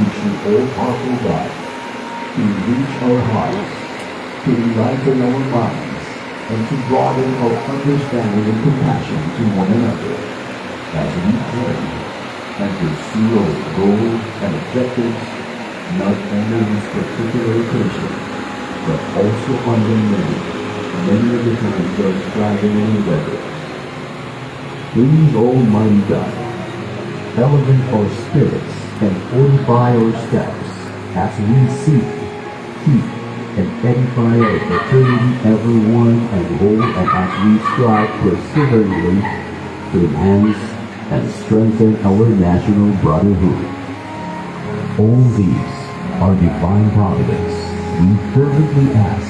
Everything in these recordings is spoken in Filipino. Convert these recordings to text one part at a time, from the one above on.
beseech you, all-powerful God, to reach our hearts, to enlighten our minds, and to broaden our understanding and compassion to one another as we pray and pursue our goals and objectives, not only in this particular occasion, but also on the many of the times we are striving in endeavor. Please, Almighty God, elevate our spirits and fortify our steps as we seek, keep, and edify our fraternity ever one and whole, and as we strive perseveringly to enhance and strengthen our national brotherhood. All these are divine providence we fervently ask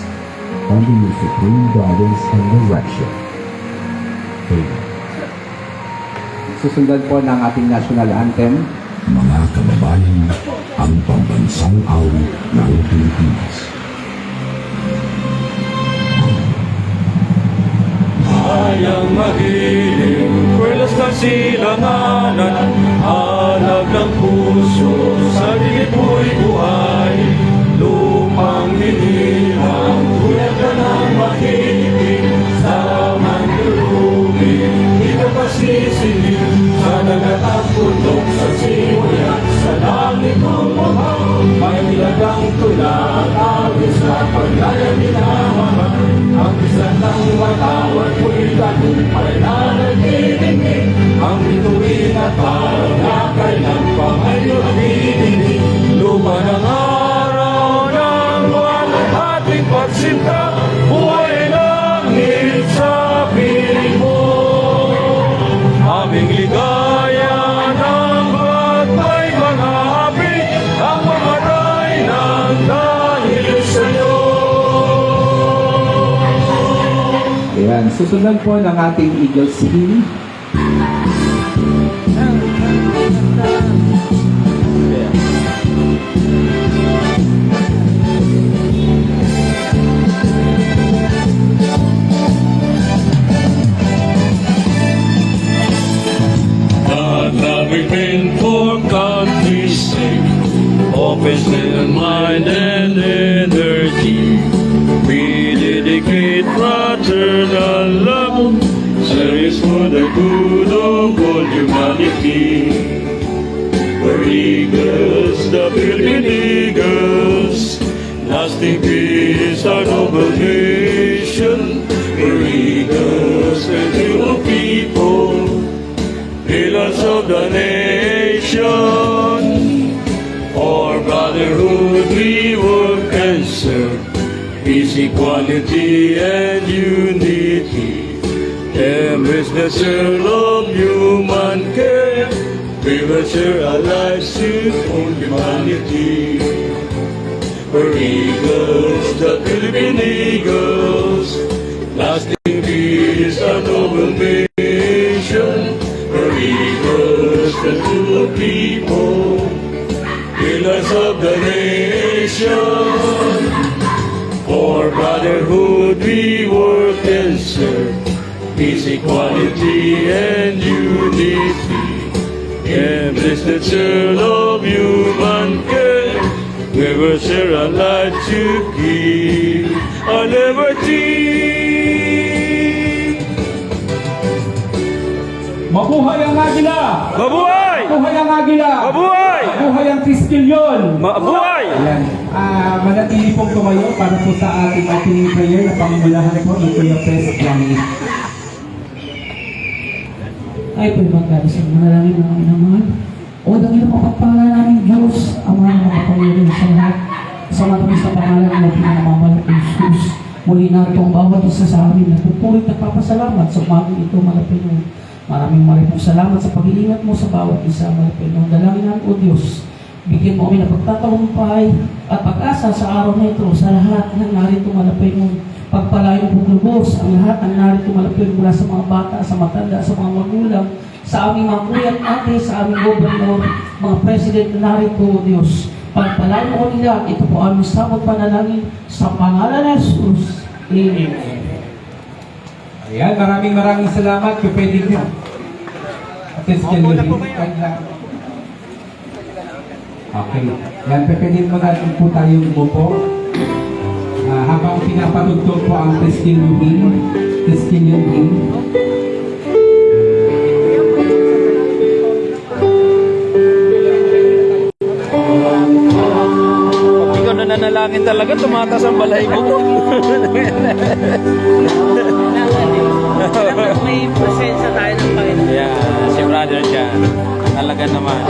under your supreme guidance and direction. Amen. Susundan po ng ating national anthem. Mga kababayan, ang pambansang awit ng Pilipinas. Ayang magiging pwerlas ng silanganan, hanap ng puso, sa dilig mo'y buhay. Lupang hinilang, tulad ka ng makikinig, sa mandulubin, di ka pasisilig, sa dagat at bundok, sa siwoy at sa langit ng mahal. May nilagang tulad, awis na paglaya minamahal. Ang isa ng watawat ko'y tagumpay na nagdidinig. Ang bituin at parang na kailan pa ngayon nagdidinig. Luma ng araw ng buwan at ating pagsinta, buhay langit sa piling mo. Aming ligaya ng ba't may mga api, ang mamatay ng dahil sa'yo. Ayan, susundan po ng ating Eagles Hymn. God having been for country's sake, office and mind and energy, we dedicate fraternal love, service for the good of all humanity. We're eagles, the Philippine Eagles, lasting peace, our noble nation. We're eagles, the true people, pillars of the nation. For brotherhood we work and serve, peace, equality, and unity. Embrace the circle of human care. We will share our lives to all humanity. We're eagles, the Philippine Eagles, lasting peace, our noble mission. We're eagles, the true people, pillars of the nation. For brotherhood we work and serve, peace, equality, and unity. Embrace the turn of human care. We will share our life to give our liberty. Mabuhay ang Agila! Mabuhay! Mabuhay ang Agila! Mabuhay! Mabuhay ang Triskelion! Mabuhay! Ayan. Manatili pong tumayo para po sa ating opening prayer na pangmulahan po ng Kuya Pres Plangi. Ay po ibang sa manalangin ng aming naman. O dangil mapagpala namin Diyos, ang mga makapangyarihan sa lahat. Sa matamis na pangalan ng pinamamalat ng Jesus. Muli na itong bawat isa sa amin. Nagpupulit at papasalamat sa umagang ito, Malapino. Maraming salamat sa pag-iingat mo sa bawat isa, Malapino. Dalangin namin, O Diyos, bigyan mo kami ng pagtatagumpay at pag-asa sa araw na ito sa lahat ng narito, Malapino. Pagpalayo po lubos ang lahat ng narito, Malapino, mula sa mga bata, sa matanda, sa mga magulang, sa aming mga kuya at ate, sa aming gobernador, mga president na narito, O Diyos. Pagpalayo ko nila, ito po aming sabot panalangin sa pangalan ng Jesus. Amen. Ayan, maraming salamat. Pwede din. At Okay. Yan, pwede mo natin po tayong umupo. Habang pinapatugtog po ang Testing Hymn. Pag ikaw na nanalangin talaga, tumatas ang balay mo. May presensya tayo ng Panginoon. Yeah, si brother dyan. Talaga naman.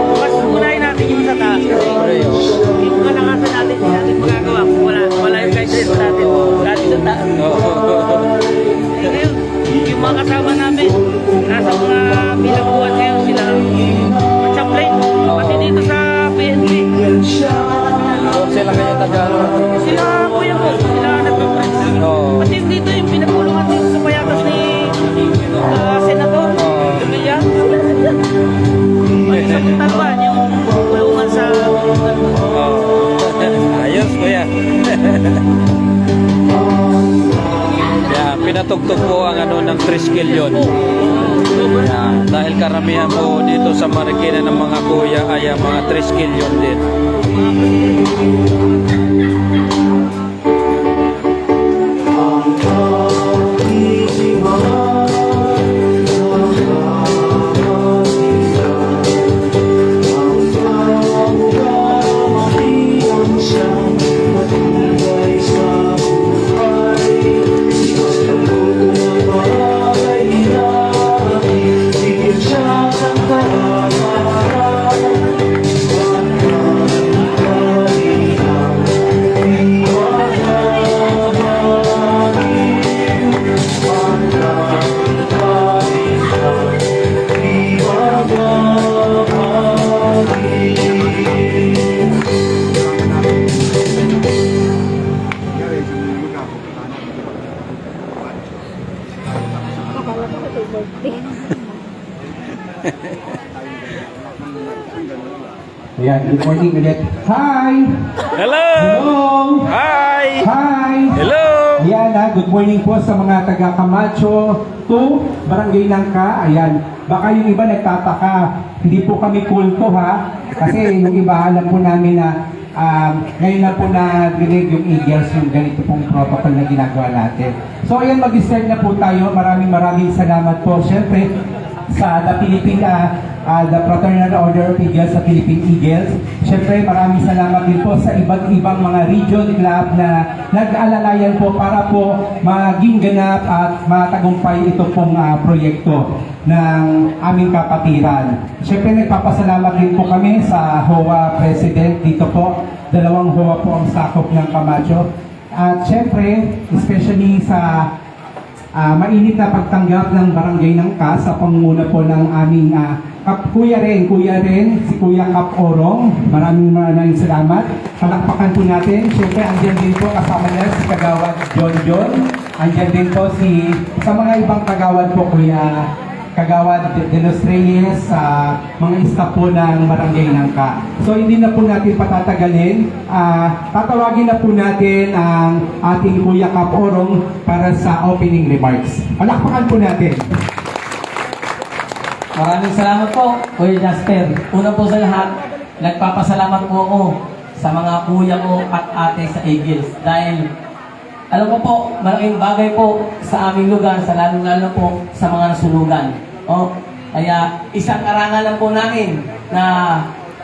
Mas unahin natin yung sa taas. Yung kalakasan natin, hindi natin magagawa kung wala yung guidance natin. Dati sa taas. Ngayon, yung mga kasama namin, nasa mga bilabuan ngayon, sila matsaplay. Pati dito sa PNP. Sila kaya taga. Sila kuya ko, sila nagpa-press. Pati dito yung pinagpulungan dito sa payatas ni Senator Emilian. Pati sa Puntalban, yung pulungan sa Ayos, kuya. Yeah, pinatugtog po ang ng tricycle yun. Yeah, dahil karamihan po dito sa Marikina ng mga kuya ay mga tricycle yun din. Ayan, good morning ulit. Hi! Hello! Hello! Hi! Hi! Hello! Ayan good morning po sa mga taga Camacho 2, Barangay Nangka. Ayan, baka yung iba nagtataka, hindi po kami kulto ha. Kasi yung iba alam po namin na ngayon na po na-delete yung Eagles, yung ganito pong protocol na ginagawa natin. So ayan, mag-start na po tayo. Maraming salamat po. Siyempre, sa the the Fraternal Order of Eagles sa Philippine Eagles. Siyempre, maraming salamat din po sa iba't ibang mga region club na nag-alalayan po para po maging ganap at matagumpay ito pong proyekto ng aming kapatiran. Siyempre, nagpapasalamat din po kami sa HOA President dito po. 2 HOA po ang sakop ng Camacho. At siyempre, especially sa mainit na pagtanggap ng Barangay Nangka sa pangunguna po ng aming kuya rin, si Kuya Kap Orong. Maraming salamat. Palakpakan po natin. Siyempre, andyan din po kasama niya si Kagawad John. Andyan din po sa mga ibang kagawad po, Kuya Kagawad de los Reyes, mga staff po ng Barangay Nangka. So, hindi na po natin patatagalin. Tatawagin na po natin ang ating Kuya Kap Orong para sa opening remarks. Palakpakan po natin. Maraming salamat po, Kuya Jasper. Una po sa lahat, nagpapasalamat po ako sa mga kuya ko at ate sa Eagles. Dahil, alam ko po, malaking bagay po sa aming lugar, sa lalong-lalo po sa mga nasunugan. Kaya, isang karangalan po namin na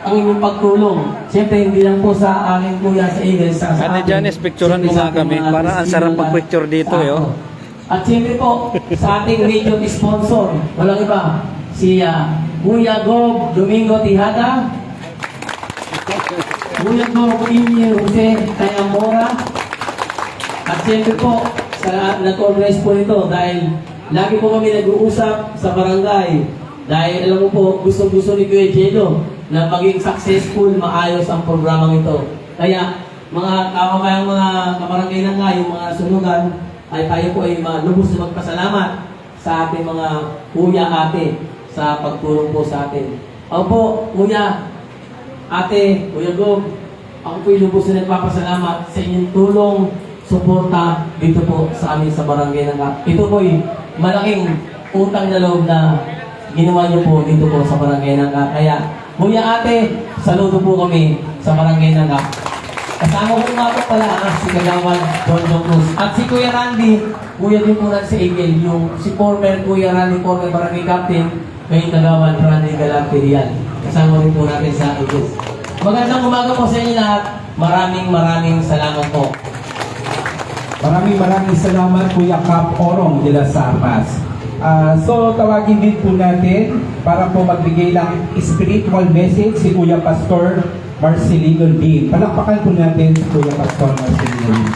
ang inyong pagtulong. Siyempre, hindi lang po sa aking kuya sa Eagles. Sa Ate akin, Janice, picturean mo nga kami. Para ang sarap pag-picture dito. At siyempre po, sa ating radio sponsor, walang iba, si Kuya Gob Domingo Tihada, Kuya Gob Inye Jose Tayamora, at siyempre po, sa nag-organize po ito dahil lagi po kami nag-uusap sa barangay dahil alam mo po, gusto-gusto ni Kuya Jello na maging successful, maayos ang programang ito. Kaya, mga kababayang mga kabarangay na nga, yung mga sunugan, ay tayo po ay lubos na magpasalamat sa ating mga kuya, ate, sa pagtulong po sa atin. Ako po, kuya, ate, Kuya Gob, ako po lubos na nagpapasalamat sa inyong tulong, suporta dito po sa amin sa barangay Nangka. Ito po ay malaking utang na loob na ginawa niyo po dito po sa Barangay Nangka. Kaya, Kuya Ate, saludo po kami sa Barangay Nangka. Kasama ko nga po pala si Kagawan John Cruz. At si Kuya Randy, kuya din po natin si Eagle, si former Kuya Randy, former Barangay Captain, ngayon Kagawan Randy Galante Rial. Kasama rin po natin sa Eagles. Magandang umaga po sa inyo lahat. Maraming salamat po. Maraming salamat Kuya Cap Orong de las Armas. So tawagin din po natin para po magbigay ng spiritual message si Kuya Pastor Marcelino D. Palakpakan po natin si Kuya Pastor Marcelino D.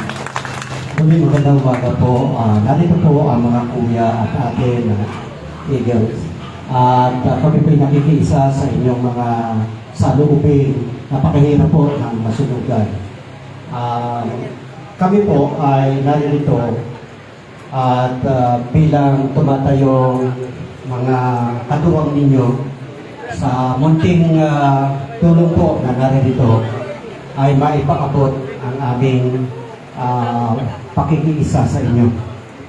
Muli magandang umaga po. Narito po ang mga kuya at ate na Eagles. At kami po'y nakikiisa sa inyong mga saloobin. Napakahirap po ng masunugan. Kami po ay narito at bilang tumatayong mga katuwang ninyo sa munting tulong po na narito ay maipaabot ang aming pakikiisa sa inyo.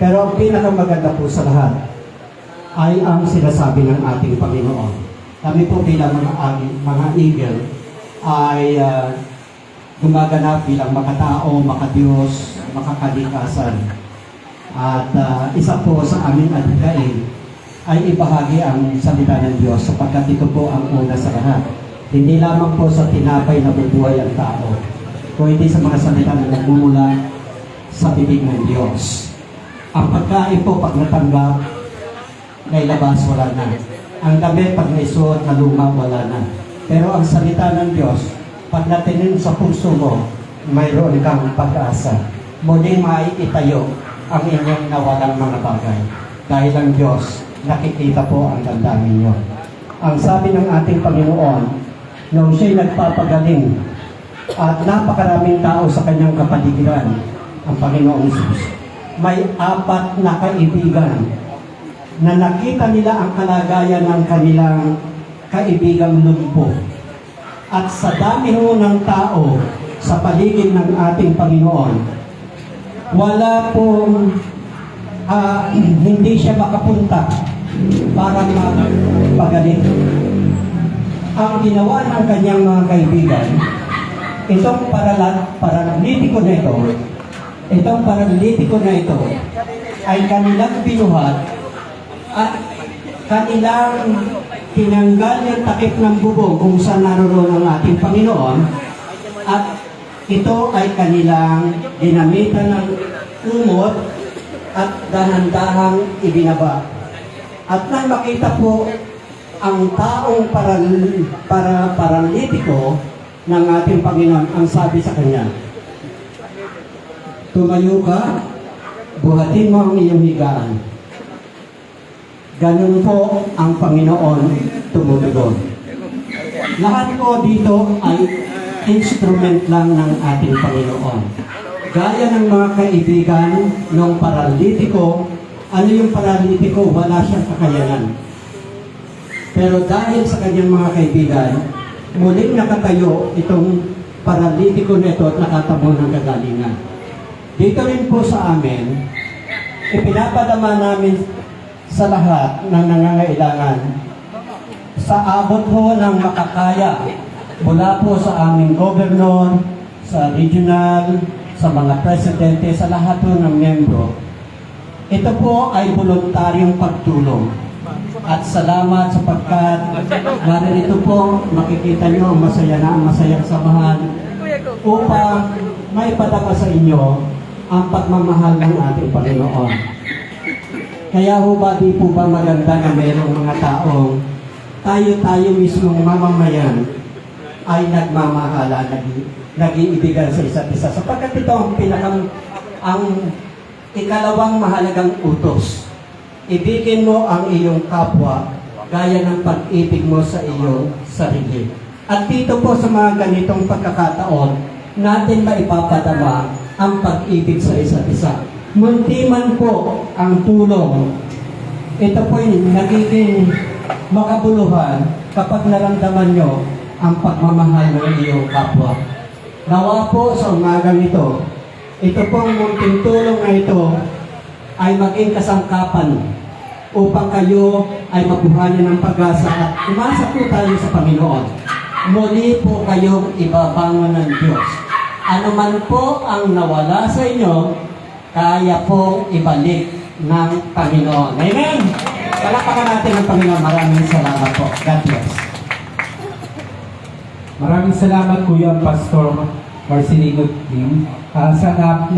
Pero ang pinakamaganda po sa lahat ay ang sinasabi ng ating Panginoon. Kami po bilang mga Eagle ay gumaganap bilang makatao, makadiyos, makakalikasan. At isa po sa aming adhikain ay ibahagi ang salita ng Diyos sapagkat ito po ang una sa lahat. Hindi lamang po sa tinapay na bubuhay ang tao, kundi sa mga salita na nagmumula sa bibig ng Diyos. Ang pagkain po pag natanggap, nailabas, wala na. Ang damit pag naisuot na luma, wala na. Pero ang salita ng Diyos, pag natingin sa puso mo, mayroon kang pag-asa. Muling maiitayo ang inyong nawalang mga bagay. Dahil ang Diyos, nakikita po ang ganda ninyo. Ang sabi ng ating Panginoon, nung siya'y nagpapagaling at napakaraming tao sa kanyang kapaligiran, ang Panginoong Jesus, may 4 na kaibigan na nakita nila ang kalagayan ng kanilang kaibigang lumpo. At sa dami ho ng tao sa paligid ng ating Panginoon, wala pong hindi siya makapunta para magpagaling. Ang ginawa ng kanyang mga kaibigan, itong paralitiko na ito ay kanilang binuhat at kanilang tinanggal yung takip ng bubong kung saan naroon ang ating Panginoon, at ito ay kanilang ginamitan ng umot at dahan-dahang ibinaba. At nang makita po ang taong paralitiko ng ating Panginoon, ang sabi sa kanya, tumayo ka, buhatin mo ang iyong higaan. Ganun po ang Panginoon tumutugon. Lahat po dito ay instrument lang ng ating Panginoon. Gaya ng mga kaibigan ng paralitiko, ano yung paralitiko? Wala siyang kakayanan. Pero dahil sa kanyang mga kaibigan, muling nakatayo itong paralitiko na ito at nakatamo ng kagalingan. Dito rin po sa amin, ipinapadama namin sa lahat ng nangangailangan sa abot ho ng makakaya mula po sa aming governor, sa regional, sa mga presidente, sa lahat po ng membro. Ito po ay voluntaryong pagtulong. At salamat sapagkat narito po makikita nyo masaya na ang masayang samahan upang may padama sa inyo ang pagmamahal ng ating Panginoon. Kaya ho ba di po ba maganda na mayroong mga taong tayo mismong mamamayan ay nagmamahala, nag-iibigan sa isa't isa. Sapagkat ito ang ikalawang mahalagang utos. Ibigin mo ang iyong kapwa gaya ng pag-ibig mo sa iyong sarili. At dito po sa mga ganitong pagkakataon, natin maipapadama ang pag-ibig sa isa't isa. Munti man po ang tulong, ito po yung nagiging makabuluhan kapag naramdaman nyo ang pagmamahal ng iyong kapwa. Nawa po sa umagang ito pong munting tulong na ito ay maging kasangkapan upang kayo ay mabuhayan ng pag-asa at umasa po tayo sa Panginoon. Muli po kayong ibabangon ng Diyos. Ano man po ang nawala sa inyo, kaya pong ibalik ng Panginoon. Amen! Palakpakan natin ang Panginoon. Maraming salamat po. God bless. Maraming salamat Kuya Pastor Marcelino Tim. Sana